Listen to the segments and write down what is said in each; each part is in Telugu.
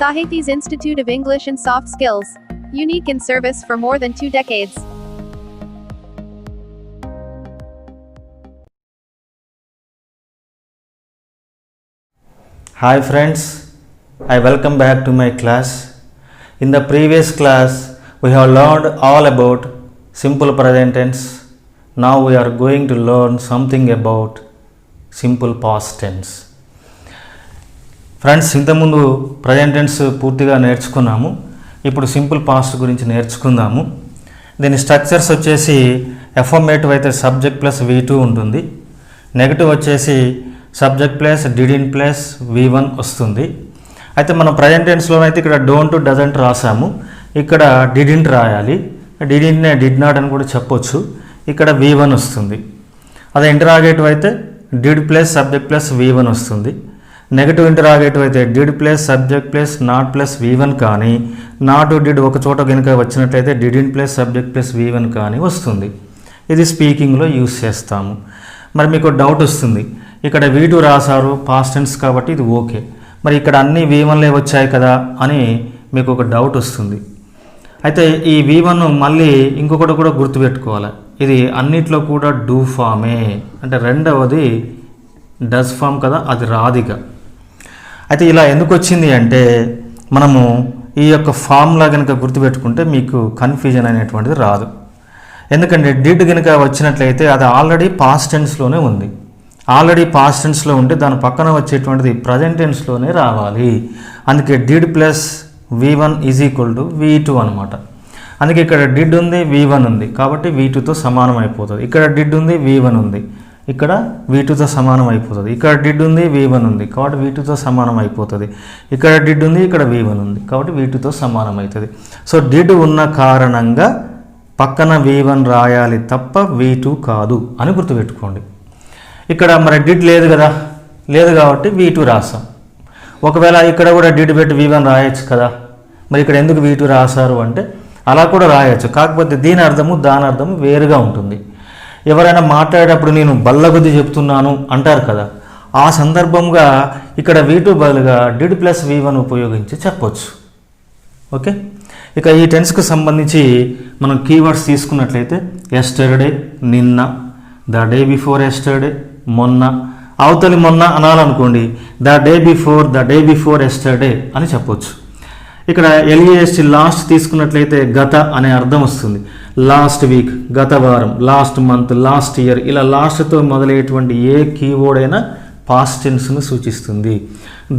Sahity's Institute of English and Soft Skills. Unique in service for more than 2 decades. Hi friends, I welcome back to my class. In the previous class, we have learned all about simple present tense. Now we are going to learn something about simple past tense. Friends, ఇంతకుముందు ప్రజెంట్ టెన్స్ పూర్తిగా నేర్చుకున్నాము. ఇప్పుడు సింపుల్ పాస్ట్ గురించి నేర్చుకుందాము. దీని స్ట్రక్చర్స్ వచ్చేసి ఎఫర్మేటివ్ అయితే సబ్జెక్ట్ ప్లస్ V2 ఉంటుంది. నెగటివ్ వచ్చేసి సబ్జెక్ట్ ప్లస్ డిడిన్ ప్లస్ V1 వస్తుంది. అయితే మనం ప్రజెంట్ టెన్స్లోనైతే ఇక్కడ డోంట్ డజంట్ రాసాము. ఇక్కడ డిడింట్ రాయాలి. డిడింట్నే డిడ్ నాట్ అని కూడా చెప్పొచ్చు. ఇక్కడ V1 వస్తుంది. అదే ఇంటరాగేటివ్ అయితే did plus subject plus V1 వస్తుంది. నెగటివ్ ఇంటరాగేటివ్ అయితే did plus subject plus not plus V1 కానీ, నాట్ డిడ్ ఒక చోట కనుక వచ్చినట్లయితే డిడిన్ ప్లస్ సబ్జెక్ట్ ప్లస్ V1 కానీ వస్తుంది. ఇది స్పీకింగ్లో యూస్ చేస్తాము. మరి మీకు డౌట్ వస్తుంది, ఇక్కడ V2 రాశారు పాస్ట్ టెన్స్ కాబట్టి ఇది ఓకే, మరి ఇక్కడ అన్ని V1లే వచ్చాయి కదా అని మీకు ఒక డౌట్ వస్తుంది. అయితే ఈ V1 మళ్ళీ ఇంకొకటి కూడా గుర్తుపెట్టుకోవాలి. ఇది అన్నిట్లో కూడా డూ ఫామే, అంటే రెండవది డస్ ఫామ్ కదా, అది రాదిగా. అయితే ఇలా ఎందుకు వచ్చింది అంటే మనము ఈ యొక్క ఫామ్లా కనుక గుర్తుపెట్టుకుంటే మీకు కన్ఫ్యూజన్ అనేటువంటిది రాదు. ఎందుకంటే డిడ్ కనుక వచ్చినట్లయితే అది ఆల్రెడీ పాస్ట్ టెన్స్లోనే ఉంది. ఆల్రెడీ పాస్ట్ టెన్స్లో ఉంటే దాని పక్కన వచ్చేటువంటిది ప్రజెంట్ టెన్స్లోనే రావాలి. అందుకే did plus V1 is equal to V2 అనమాట. అందుకే ఇక్కడ డిడ్ ఉంది, V1 ఉంది, కాబట్టి V2తో సమానం అయిపోతుంది. ఇక్కడ డిడ్ ఉంది, V1 ఉంది, ఇక్కడ V2తో సమానం అయిపోతుంది. ఇక్కడ డిడ్ ఉంది, V1 ఉంది, కాబట్టి V2తో సమానం అయిపోతుంది. ఇక్కడ డిడ్ ఉంది, ఇక్కడ V1 ఉంది, కాబట్టి V2తో సమానం అవుతుంది. సో డిడ్ ఉన్న కారణంగా పక్కన V1 రాయాలి తప్ప V2 కాదు అని గుర్తుపెట్టుకోండి. ఇక్కడ మరి డిడ్ లేదు కదా, లేదు కాబట్టి V2 రాసాం. ఒకవేళ ఇక్కడ కూడా డిడ్ పెట్టి V1 రాయొచ్చు కదా, మరి ఇక్కడ ఎందుకు V2 రాశారు అంటే అలా కూడా రాయొచ్చు. కాకపోతే దీని అర్థము దాని అర్థము వేరుగా ఉంటుంది. ఎవరైనా మాట్లాడేటప్పుడు నేను బల్లగుద్ది చెప్తున్నాను అంటారు కదా, ఆ సందర్భంగా ఇక్కడ V2 బదులుగా డిడ్ ప్లస్ V1 ఉపయోగించి చెప్పొచ్చు. ఓకే, ఇక ఈ టెన్స్కి సంబంధించి మనం కీవర్డ్స్ తీసుకున్నట్లయితే ఎస్టర్డే నిన్న, ద డే బిఫోర్ ఎస్టర్డే మొన్న, అవతలి మొన్న అనాలనుకోండి ద డే బిఫోర్ ఎస్టర్డే అని చెప్పొచ్చు. ఇక్కడ LAST లాస్ట్ తీసుకున్నట్లయితే గత అనే అర్థం వస్తుంది. లాస్ట్ వీక్, గత వారం, లాస్ట్ మంత్, లాస్ట్ ఇయర్, ఇలా లాస్ట్తో మొదలయ్యేటువంటి ఏ కీవర్డ్ అయినా పాస్ట్ టెన్స్ను సూచిస్తుంది.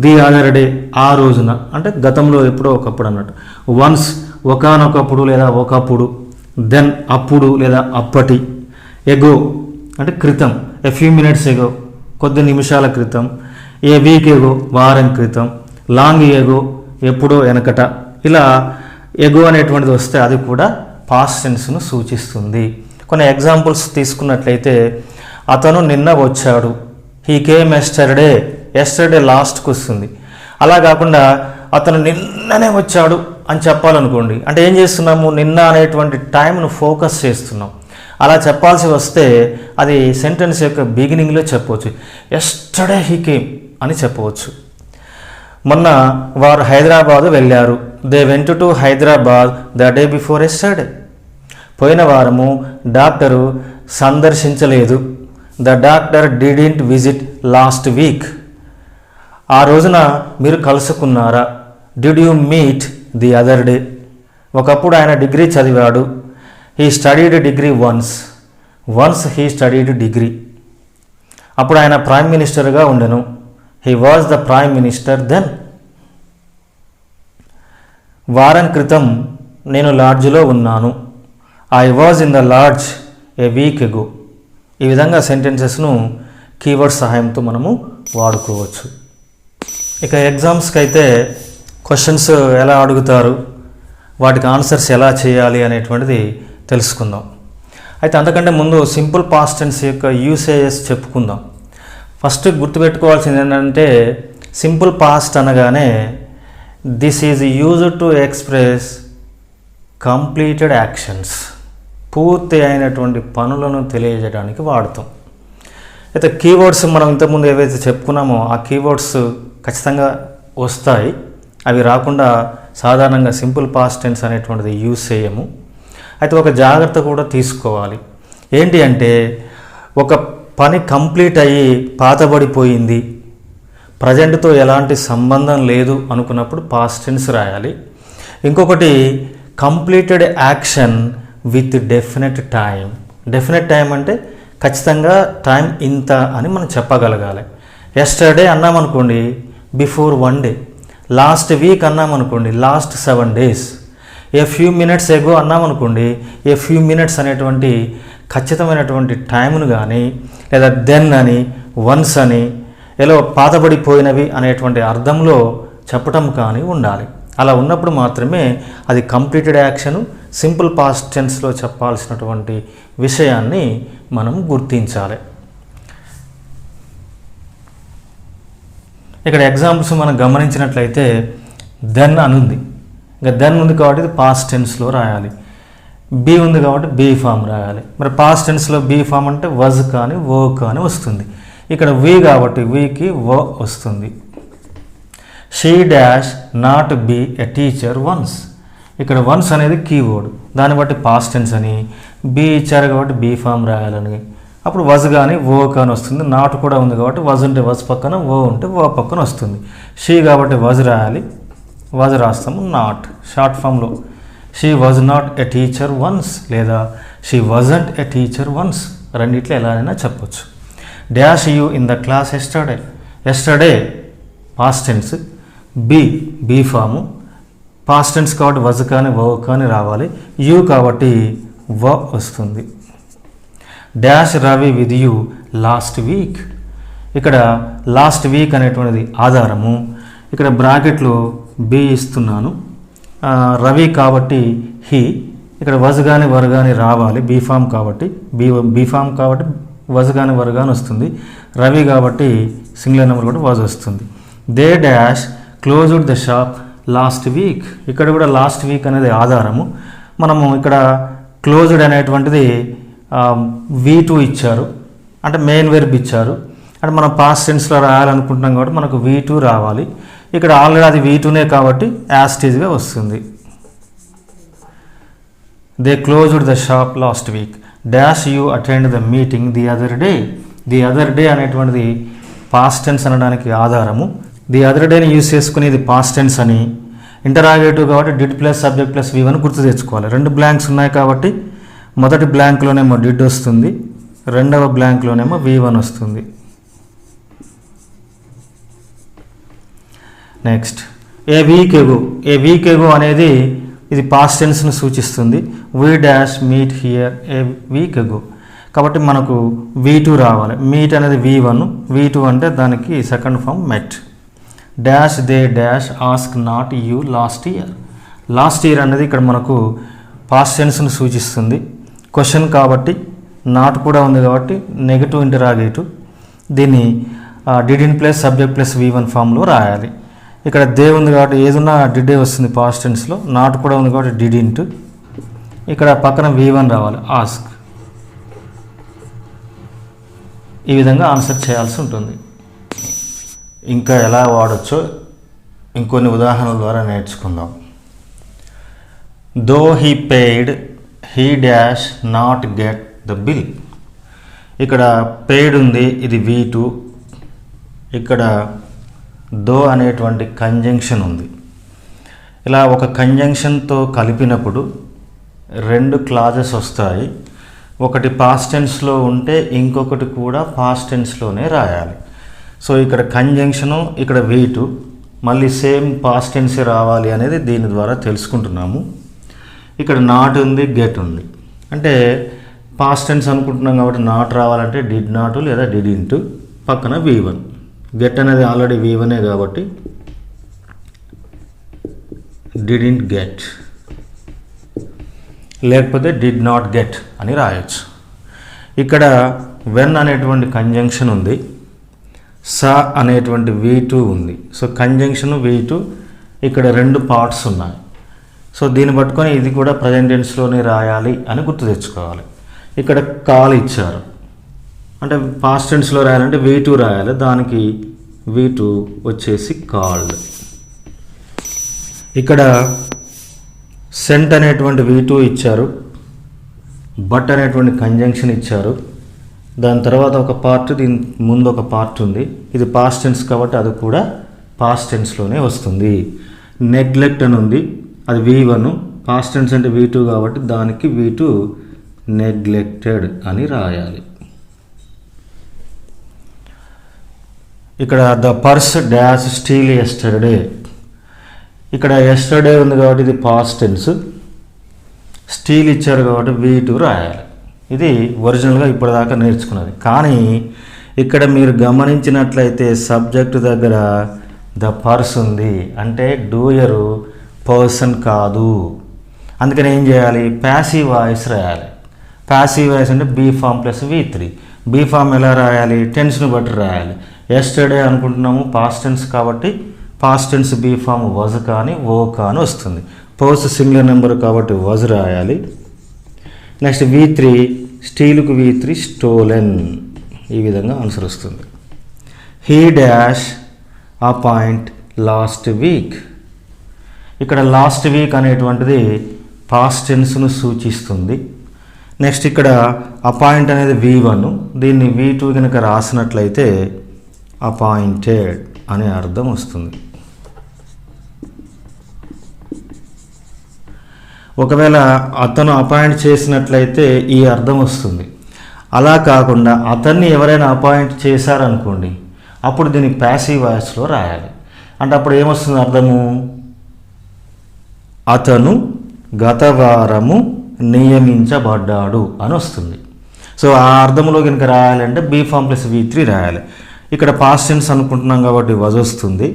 ది అదర్ డే, ఆ రోజున, అంటే గతంలో ఎప్పుడో ఒకప్పుడు అన్నట్టు. వన్స్, ఒకానొకప్పుడు లేదా ఒకప్పుడు. దెన్, అప్పుడు లేదా అప్పటి. ఎగో అంటే క్రితం, ఎ ఫ్యూ మినిట్స్ ఎగో, కొద్ది నిమిషాల క్రితం. ఏ వీక్ ఎగో, వారం క్రితం. లాంగ్ ఎగో, ఎప్పుడో వెనకట. ఇలా ఎగో అనేటువంటిది వస్తే అది కూడా పాస్ట్ టెన్స్ను సూచిస్తుంది. కొన్ని ఎగ్జాంపుల్స్ తీసుకున్నట్లయితే అతను నిన్న వచ్చాడు, హీ కేమ్ ఎస్టర్డే, ఎస్టర్డే లాస్ట్కి వస్తుంది. అలా కాకుండా అతను నిన్ననే వచ్చాడు అని చెప్పాలనుకోండి, అంటే ఏం చేస్తున్నాము, నిన్న అనేటువంటి టైంను ఫోకస్ చేస్తున్నాం. అలా చెప్పాల్సి వస్తే అది సెంటెన్స్ యొక్క బిగినింగ్లో చెప్పవచ్చు. ఎస్టర్డే హీ కేమ్ అని చెప్పవచ్చు. మొన్న వారు హైదరాబాదు వెళ్ళారు, they went to Hyderabad the day before yesterday. పోయిన వారము డాక్టరు సందర్శించలేదు, the doctor didn't visit last week. ఆ రోజున మీరు కలుసుకున్నారా, did you meet the other day. ఒకప్పుడు ఆయన డిగ్రీ చదివాడు, he studied degree once he studied degree. అప్పుడు ఆయన ప్రైమ్ మినిస్టర్గా ఉండెను, he was the prime minister then. వారం క్రితం నేను లాడ్జ్లో ఉన్నాను, I was in the lodge a week ago. ఈ విధంగా సెంటెన్సెస్ను కీవర్డ్ సహాయంతో మనము వాడుకోవచ్చు. ఇక ఎగ్జామ్స్కి అయితే క్వశ్చన్స్ ఎలా అడుగుతారు, వాటికి ఆన్సర్స్ ఎలా చేయాలి అనేటువంటిది తెలుసుకుందాం. అయితే అంతకంటే ముందు సింపుల్ పాస్ట్ టెన్స్ యొక్క యూసేజెస్ చెప్పుకుందాం. ఫస్ట్ గుర్తుపెట్టుకోవాల్సింది ఏంటంటే సింపుల్ పాస్ట్ అనగానే this is used to express completed actions, పూర్తి అయినటువంటి పనులను తెలియజేయడానికి వాడతాం. అయితే కీవర్డ్స్ మనం ఇంతకుముందు ఏవైతే చెప్పుకున్నామో ఆ కీవర్డ్స్ ఖచ్చితంగా వస్తాయి. అవి రాకుండా సాధారణంగా సింపుల్ పాస్ట్ టెన్స్ అనేటువంటిది యూజ్ చేయము. అయితే ఒక జాగ్రత్త కూడా తీసుకోవాలి. ఏంటి అంటే ఒక పని కంప్లీట్ అయ్యి పాతబడిపోయింది, ప్రజెంట్తో ఎలాంటి సంబంధం లేదు అనుకున్నప్పుడు పాస్ట్ టెన్స్ రాయాలి. ఇంకొకటి completed action with definite time. Definite time అంటే ఖచ్చితంగా టైం ఇంత అని మనం చెప్పగలగాలి. ఎస్టర్డే అన్నామనుకోండి బిఫోర్ 1 డే, లాస్ట్ వీక్ అన్నామనుకోండి last 7 days, a few minutes ago అన్నామనుకోండి ఏ ఫ్యూ మినిట్స్ అనేటువంటి ఖచ్చితమైనటువంటి టైంను కానీ లేదా దెన్ అని వన్స్ అని ఎలా పాతబడిపోయినవి అనేటువంటి అర్థంలో చెప్పటం కానీ ఉండాలి. అలా ఉన్నప్పుడు మాత్రమే అది కంప్లీటెడ్ యాక్షను సింపుల్ పాస్ట్ టెన్స్లో చెప్పాల్సినటువంటి విషయాన్ని మనం గుర్తించాలి. ఇక్కడ ఎగ్జాంపుల్స్ మనం గమనించినట్లయితే దెన్ అని ఉంది. ఇంకా దెన్ ఉంది కాబట్టి ఇది పాస్ట్ టెన్స్లో రాయాలి. బీ ఉంది కాబట్టి బీ ఫామ్ రాయాలి. మరి పాస్ట్ టెన్స్లో బీ ఫామ్ అంటే వజ్ కానీ వో కానీ వస్తుంది. ఇక్కడ వి కాబట్టి వీకి వో వస్తుంది. She dash not be a teacher once. ఇక్కడ వన్స్ అనేది కీవర్డ్, దాన్ని బట్టి పాస్ట్ టెన్స్ అని, బీ ఇచ్చారు కాబట్టి బీ ఫామ్ రాయాలని. అప్పుడు వజ్ కానీ ఓ కానీ వస్తుంది. నాట్ కూడా ఉంది కాబట్టి వజ్ ఉంటే వజ్ పక్కన, ఓ ఉంటే ఓ పక్కన వస్తుంది. షీ కాబట్టి వజ్ రాయాలి, వజ్ రాస్తాము. నాట్ షార్ట్ ఫామ్లో she was not a teacher once లేదా she wasn't a teacher once, రెండిట్లో ఎలాగైనా చెప్పొచ్చు. Dash you in the class yesterday. Yesterday past tense, be form, past tense కాబట్టి వజ్ కానీ ఓ కానీ రావాలి. యూ కాబట్టి వ వస్తుంది. Dash Ravi with you last week. ఇక్కడ లాస్ట్ వీక్ అనేటువంటిది ఆధారము. ఇక్కడ బ్రాకెట్లో బి ఇస్తున్నాను. రవి కాబట్టి హీ, ఇక్కడ వజ్ కానీ వర్ కానీ రావాలి. బీఫామ్ కాబట్టి బీఫామ్ కాబట్టి వజ్ కానీ వర్ కానీ వస్తుంది. రవి కాబట్టి సింగులర్ నెంబర్ కాబట్టి వజ్ వస్తుంది. They dash closed the shop last week. ఇక్కడ కూడా లాస్ట్ వీక్ అనేది ఆధారము. మనము ఇక్కడ క్లోజ్డ్ అనేటువంటిది V2 ఇచ్చారు, అంటే మెయిన్ వెర్బ్ ఇచ్చారు. అంటే మనం పాస్ట్ టెన్స్లో రాయాలనుకుంటున్నాం కాబట్టి మనకు V2 రావాలి. ఇక్కడ ఆల్రెడీ అది V2నే కాబట్టి యాస్టీజ్గా వస్తుంది. They closed the shop last week. Dash you attend the meeting the other day. The other day అనేటువంటిది పాస్ట్ టెన్స్ అనడానికి ఆధారము. ది అదర్ డేని యూజ్ చేసుకుని ఇది పాస్ట్ టెన్స్ అని, ఇంటరాగేటివ్ కాబట్టి did plus subject plus V1 గుర్తు తెచ్చుకోవాలి. 2 బ్లాంక్స్ ఉన్నాయి కాబట్టి మొదటి బ్లాంక్లోనేమో డిడ్ వస్తుంది, రెండవ బ్లాంక్లోనేమో V1 వస్తుంది. నెక్స్ట్ ఏ వీక్ ఎగో అనేది ఇది పాస్ట్ టెన్స్ను సూచిస్తుంది. We dash meet here a week ago కాబట్టి మనకు V2 రావాలి. మీట్ అనేది V1, V2 అంటే దానికి second form met. Dash they dash ask not you last year. Last year అనేది ఇక్కడ మనకు పాస్ట్ టెన్స్ను సూచిస్తుంది. క్వశ్చన్ కాబట్టి నాట్ కూడా ఉంది కాబట్టి నెగటివ్ ఇంటరాగేటివ్. దీన్ని did in plus subject plus V1 ఫామ్లో రాయాలి. ఇక్కడ దే ఉంది కాబట్టి ఏదున్నా డిడే వస్తుంది పాస్ట్ టెన్స్లో. నాట్ కూడా ఉంది కాబట్టి డిడింట్. ఇక్కడ పక్కన V1 రావాలి, ఆస్క్. ఈ విధంగా ఆన్సర్ చేయాల్సి ఉంటుంది. ఇంకా ఎలా వాడచ్చో ఇంకొన్ని ఉదాహరణల ద్వారా నేర్చుకుందాం. Though he paid he dash not get the bill. ఇక్కడ పెయిడ్ ఉంది, ఇది V2. ఇక్కడ దో అనేటువంటి కంజంక్షన్ ఉంది. ఇలా ఒక కంజంక్షన్తో కలిపినప్పుడు 2 క్లాజెస్ వస్తాయి. ఒకటి పాస్ట్ టెన్స్లో ఉంటే ఇంకొకటి కూడా పాస్ట్ టెన్స్లోనే రాయాలి. సో ఇక్కడ కంజంక్షను, ఇక్కడ V2, మళ్ళీ సేమ్ పాస్ట్ టెన్స్ రావాలి అనేది దీని ద్వారా తెలుసుకుంటున్నాము. ఇక్కడ నాట్ ఉంది, గెట్ ఉంది. అంటే పాస్ట్ టెన్స్ అనుకుంటున్నాం కాబట్టి నాట్ రావాలంటే డిడ్ నాట్ లేదా డిడింట్, పక్కన V1. గెట్ అనేది ఆల్రెడీ V1ఏ కాబట్టి డిడింట్ గెట్, లేకపోతే డిడ్ నాట్ గెట్ అని రాయొచ్చు. ఇక్కడ వెన్ అనేటువంటి కంజంక్షన్ ఉంది, సా అనేటువంటి V2 ఉంది. సో కంజంక్షన్ V2, ఇక్కడ 2 పార్ట్స్ ఉన్నాయి. సో దీన్ని పట్టుకొని ఇది కూడా ప్రజెంట్ టెన్స్లోనే రాయాలి అని గుర్తు తెచ్చుకోవాలి. ఇక్కడ కాల్ ఇచ్చారు, అంటే పాస్ట్ టెన్స్లో రాయాలంటే V2 రాయాలి, దానికి V2 వచ్చేసి కాల్డ్. ఇక్కడ సెంట్ అనేటువంటి V2 ఇచ్చారు, బట్ అనేటువంటి కంజంక్షన్ ఇచ్చారు, దాని తర్వాత ఒక పార్ట్, దీని ముందు ఒక పార్ట్ ఉంది. ఇది పాస్ట్ టెన్స్ కాబట్టి అది కూడా పాస్ట్ టెన్స్లోనే వస్తుంది. నెగ్లెక్ట్ అని ఉంది, అది V1, పాస్ట్ టెన్స్ అంటే V2 కాబట్టి దానికి V2 నెగ్లెక్టెడ్ అని రాయాలి. ఇక్కడ the purse dash steel yesterday, ఇక్కడ ఎస్టర్డే ఉంది కాబట్టి ఇది పాస్ట్ టెన్స్, స్టీల్ ఇచ్చారు కాబట్టి V2 రాయాలి. ఇది ఒరిజినల్గా ఇప్పటిదాకా నేర్చుకున్నది. కానీ ఇక్కడ మీరు గమనించినట్లయితే సబ్జెక్టు దగ్గర ద పర్స్ ఉంది, అంటే డూయరు పర్సన్ కాదు. అందుకని ఏం చేయాలి, ప్యాసివ్ వాయిస్ రాయాలి. ప్యాసివ్ వాయిస్ అంటే be form plus V3. Be form ఎలా రాయాలి, టెన్స్ను బట్టి రాయాలి. ఎస్టర్డే అనుకుంటున్నాము పాస్ట్ టెన్స్ కాబట్టి past tense be form was కానీ ఓ కానీ వస్తుంది. పర్స్ సింగులర్ నెంబర్ కాబట్టి వజ్ రాయాలి. నెక్స్ట్ V3, స్టీల్కు V3 స్టోలెన్, ఈ విధంగా ఆన్సర్ వస్తుంది. He dash appoint last week, ఇక్కడ లాస్ట్ వీక్ అనేటువంటిది పాస్ట్ టెన్స్ను సూచిస్తుంది. నెక్స్ట్ ఇక్కడ అపాయింట్ అనేది V1, దీన్ని V2 కనుక రాసినట్లయితే అపాయింటెడ్ అనే అర్థం వస్తుంది. ఒకవేళ అతను అపాయింట్ చేసినట్లయితే ఈ అర్థం వస్తుంది. అలా కాకుండా అతన్ని ఎవరైనా అపాయింట్ చేశారనుకోండి, అప్పుడు దీన్ని ప్యాసివ్ వాయిస్లో రాయాలి. అంటే అప్పుడు ఏమొస్తుంది అర్థము, అతను గత వారము నియమించబడ్డాడు అని వస్తుంది. సో ఆ అర్థంలో కనుక రాయాలంటే బీ ఫామ్ ప్లస్ V3 రాయాలి. ఇక్కడ పాస్ట్ టెన్స్ అనుకుంటున్నాం కాబట్టి వజ్ వస్తుంది.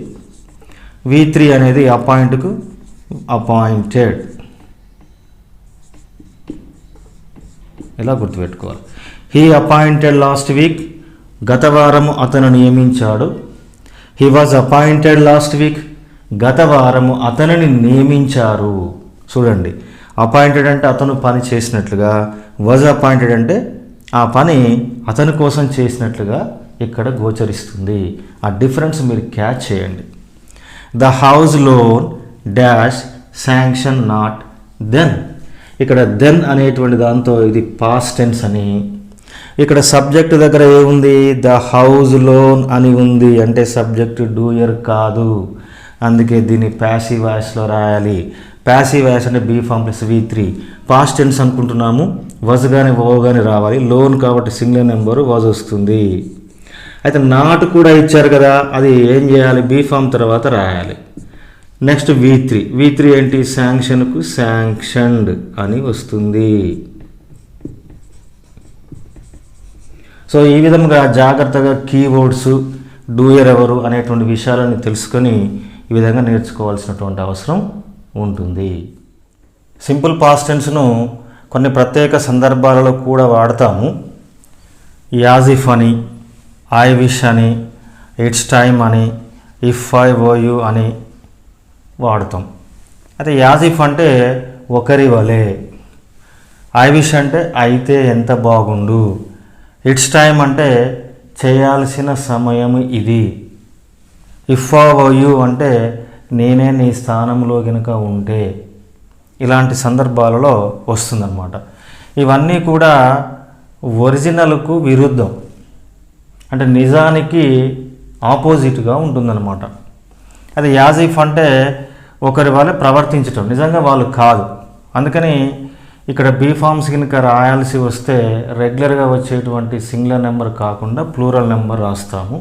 V3 అనేది అపాయింట్కు అపాయింటెడ్, ఇలా గుర్తుపెట్టుకోవాలి. హీ అపాయింటెడ్ లాస్ట్ వీక్, గత వారము అతను నియమించాడు. He was appointed last week, గత వారము అతనిని నియమించారు. చూడండి, అపాయింటెడ్ అంటే అతను పని చేసినట్లుగా, వాజ్ అపాయింటెడ్ అంటే ఆ పని అతని కోసం చేసినట్లుగా ఇక్కడ గోచరిస్తుంది. ఆ డిఫరెన్స్ మీరు క్యాచ్ చేయండి. The house loan dash sanction not then, ఇక్కడ దెన్ అనేటువంటి దాంతో ఇది పాస్ట్ టెన్స్ అని, ఇక్కడ సబ్జెక్ట్ దగ్గర ఏముంది, ద హౌస్ లోన్ అని ఉంది, అంటే సబ్జెక్ట్ డూయర్ కాదు. అందుకే దీన్ని ప్యాసివ్ వాయిస్లో రాయాలి. ప్యాసివ్ వాయిస్ అంటే be form plus V3. Past tense అనుకుంటున్నాము, వజ్ కానీ ఓ కానీ రావాలి. లోన్ కాబట్టి సింగులర్ నెంబరు వజ్ వస్తుంది. అయితే నాట్ కూడా ఇచ్చారు కదా, అది ఏం చేయాలి, బీ ఫామ్ తర్వాత రాయాలి. నెక్స్ట్ V3 ఏంటి, శాంక్షన్కు శాంక్షన్డ్ అని వస్తుంది. సో ఈ విధంగా జాగ్రత్తగా కీవర్డ్స్, డూయర్ ఎవరు అనేటువంటి విషయాలను తెలుసుకొని ఈ విధంగా నేర్చుకోవాల్సినటువంటి అవసరం ఉంటుంది. సింపుల్ పాస్ట్ టెన్స్ను కొన్ని ప్రత్యేక సందర్భాలలో కూడా వాడతాము. యాజ్ ఇఫ్ అని, ఐ విష్ అని, ఇట్స్ టైమ్ అని, ఇఫ్ ఐ ఓ యు అని వాడతాం. అయితే యాజ్ ఇఫ్ అంటే ఒకరి వలె, ఐ విష్ అంటే అయితే ఎంత బాగుండు, ఇట్స్ టైమ్ అంటే చేయాల్సిన సమయం ఇది, ఇఫ్ ఐ ఓ యు అంటే నేనే నీ స్థానంలో కనుక ఉంటే, ఇలాంటి సందర్భాలలో వస్తుందన్నమాట. ఇవన్నీ కూడా ఒరిజినల్కు విరుద్ధం, అంటే నిజానికి ఆపోజిట్గా ఉంటుందన్నమాట. అది యాజ్ ఇఫ్ అంటే ఒకరి వల్ల ప్రవర్తించటం, నిజంగా వాళ్ళు కాదు. అందుకని ఇక్కడ బీ ఫామ్స్ కనుక రాయాల్సి వస్తే రెగ్యులర్గా వచ్చేటువంటి సింగులర్ నెంబర్ కాకుండా ప్లూరల్ నెంబర్ రాస్తాము.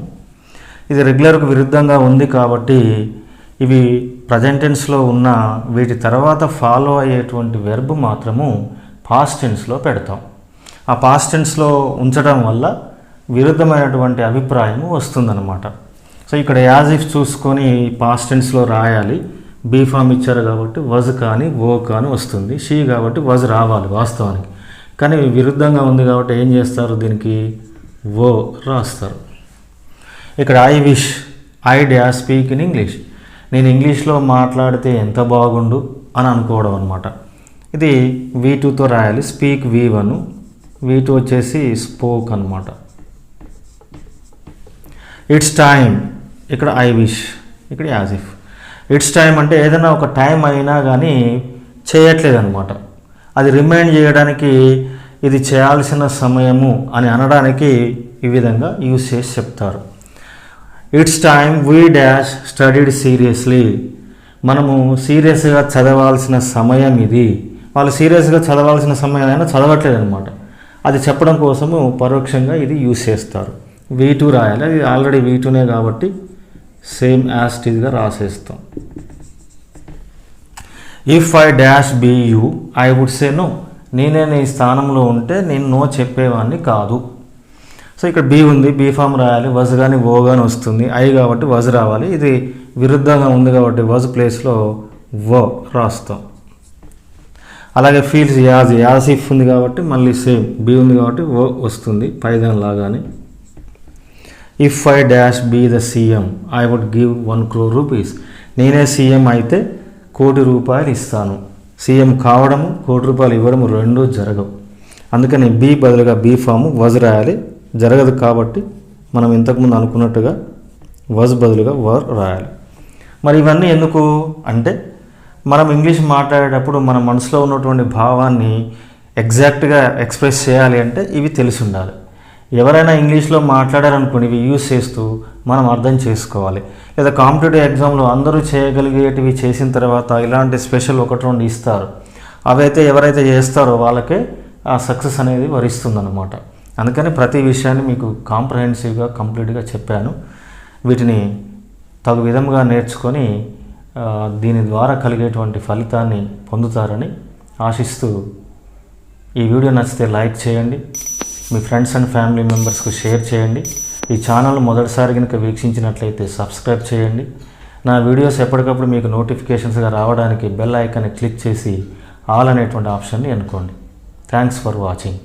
ఇది రెగ్యులర్కు విరుద్ధంగా ఉంది కాబట్టి ఇవి ప్రజెంట్ టెన్స్లో ఉన్న వీటి తర్వాత ఫాలో అయ్యేటువంటి వెర్బ్ మాత్రము పాస్ట్ టెన్స్లో పెడతాం. ఆ పాస్ట్ టెన్స్లో ఉంచడం వల్ల విరుద్ధమైనటువంటి అభిప్రాయం వస్తుందన్నమాట. సో ఇక్కడ యాజ్ ఇఫ్ చూసుకొని పాస్ట్ టెన్స్లో రాయాలి. బీ ఫామ్ ఇచ్చారు కాబట్టి వజ్ కానీ ఓ కానీ వస్తుంది. షీ కాబట్టి వజ్ రావాలి వాస్తవానికి, కానీ విరుద్ధంగా ఉంది కాబట్టి ఏం చేస్తారు, దీనికి ఓ రాస్తారు. ఇక్కడ I wish, I dash speak in English, నేను ఇంగ్లీష్లో మాట్లాడితే ఎంత బాగుండు అని అనుకోవడం అనమాట. ఇది V2తో రాయాలి. స్పీక్ V1, V2 వచ్చేసి స్పోక్ అనమాట. ఇట్స్ టైమ్, ఇక్కడ ఐ విష్, ఇక్కడ యాజ్ ఇఫ్. ఇట్స్ టైం అంటే ఏదైనా ఒక టైం అయినా కానీ చేయట్లేదు అనమాట. అది రిమైండ్ చేయడానికి ఇది చేయాల్సిన సమయము అని అనడానికి ఈ విధంగా యూజ్ చేసి చెప్తారు. It's time we dash studied seriously, మనము సీరియస్గా చదవాల్సిన సమయం ఇది. వాళ్ళు సీరియస్గా చదవాల్సిన సమయం అయినా చదవట్లేదు అనమాట. అది చెప్పడం కోసము పరోక్షంగా ఇది యూజ్ చేస్తారు. V2 రాయాలి, అది ఆల్రెడీ V2నే కాబట్టి సేమ్ యాజ్ ఇట్ ఈజ్గా రాసేస్తాం. If I dash be you I would say no, నేనే నీ స్థానంలో ఉంటే నేను నో చెప్పేవాడిని కాదు. సో ఇక్కడ బీ ఉంది, బీ ఫామ్ రాయాలి, వజ్ కానీ ఓ కానీ వస్తుంది, ఐ కాబట్టి వజ్ రావాలి. ఇది విరుద్ధంగా ఉంది కాబట్టి వజ్ ప్లేస్లో వ రాస్తాం. అలాగే ఫీల్స్ యాజ్ ఇఫ్ ఉంది కాబట్టి మళ్ళీ సేమ్ బీ ఉంది కాబట్టి ఓ వస్తుంది పైదాన్ లాగానే. If I dash be the CM I would give 1 crore rupees, నేనే సీఎం అయితే 1 కోటి రూపాయలు ఇస్తాను. సీఎం కావడము 1 కోటి రూపాయలు ఇవ్వడము రెండూ జరగవు. అందుకని బీ బదులుగా బీ ఫాము వజ్ రాయాలి. జరగదు కాబట్టి మనం ఇంతకుముందు అనుకున్నట్టుగా వజ్ బదులుగా వర్ రాయాలి. మరి ఇవన్నీ ఎందుకు అంటే మనం ఇంగ్లీష్ మాట్లాడేటప్పుడు మన మనసులో ఉన్నటువంటి భావాన్ని ఎగ్జాక్ట్గా ఎక్స్ప్రెస్ చేయాలి అంటే ఇవి తెలిసి ఉండాలి. ఎవరైనా ఇంగ్లీష్లో మాట్లాడారనుకోండి ఇవి యూజ్ చేస్తూ మనం అర్థం చేసుకోవాలి. లేదా కాంపిటేటివ్ ఎగ్జామ్లో అందరూ చేయగలిగేటివి చేసిన తర్వాత ఇలాంటి స్పెషల్ 1-2 ఇస్తారు. అవైతే ఎవరైతే చేస్తారో వాళ్ళకే ఆ సక్సెస్ అనేది వరిస్తుందన్నమాట. అందుకని ప్రతి విషయాన్ని మీకు కాంప్రహెన్సివ్గా కంప్లీట్గా చెప్పాను. వీటిని తగు విధంగా నేర్చుకొని దీని ద్వారా కలిగేటువంటి ఫలితాన్ని పొందుతారని ఆశిస్తూ ఈ వీడియో నచ్చితే లైక్ చేయండి, మీ ఫ్రెండ్స్ అండ్ ఫ్యామిలీ మెంబర్స్కు షేర్ చేయండి. ఈ ఛానల్ మొదటిసారి కనుక వీక్షించినట్లయితే సబ్స్క్రైబ్ చేయండి. నా వీడియోస్ ఎప్పటికప్పుడు మీకు నోటిఫికేషన్స్గా రావడానికి బెల్ ఐకాన్ని క్లిక్ చేసి ఆల్ అనేటువంటి ఆప్షన్ని ఎన్నుకోండి. Thanks for watching.